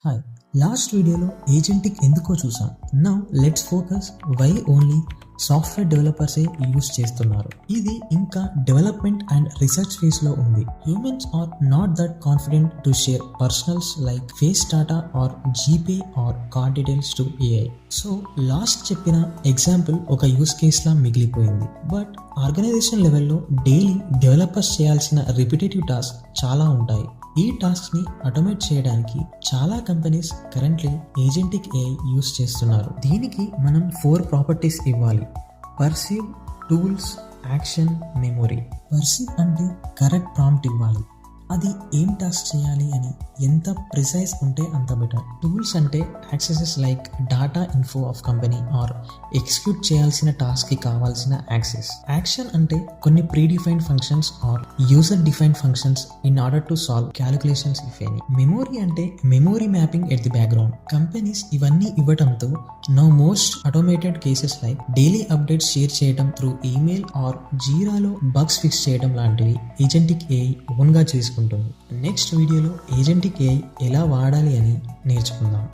Hi, last వీడియోలో agentic ఎందుకో చూసాం. Now let's focus why only software డెవలపర్సే యూజ్ చేస్తున్నారు. ఇది ఇంకా డెవలప్మెంట్ అండ్ రీసెర్చ్ ఫేజ్ లో ఉంది. Humans are not that confident to share personals like face data or GPay or card details to AI. So last చెప్పిన example ఒక use case లా మిగిలిపోయింది. బట్ ఆర్గనైజేషన్ లెవెల్లో డైలీ డెవలపర్స్ చేయాల్సిన repetitive task చాలా ఉంటాయి. ఈ టాస్క్ ని ఆటోమేట్ చేయడానికి చాలా companies currently agentic AI use చేస్తున్నారు. దీనికి మనం 4 ప్రాపర్టీస్ ఇవ్వాలి: perceive, tools, action, memory. Perceive అంటే కరెక్ట్ ప్రాంప్ట్ ఇవ్వాలి, అది ఏం టాస్క్ చేయాలి అని ఎంత ప్రిసైజ్ ఉంటే అంత బెటర్. టూల్స్ అంటే accesses like data info of company or execute చేయాల్సిన టాస్క్ కి కావాల్సిన యాక్సెస్. యాక్షన్ అంటే కొన్ని predefined functions or user defined functions in order to solve calculations if any. Memory అంటే memory mapping at the background. Companies ఇవన్నీ ఇవ్వడంతో now most automated cases like daily updates share చేయడం through email or జీరాలో bugs fix చేయడం లాంటివి agentic AI own గా చేసుకుంటుంది. Next వీడియోలో ఏజెంటిక్ ఏఐ ఎలా వాడాలి అని నేర్చుకుందాం.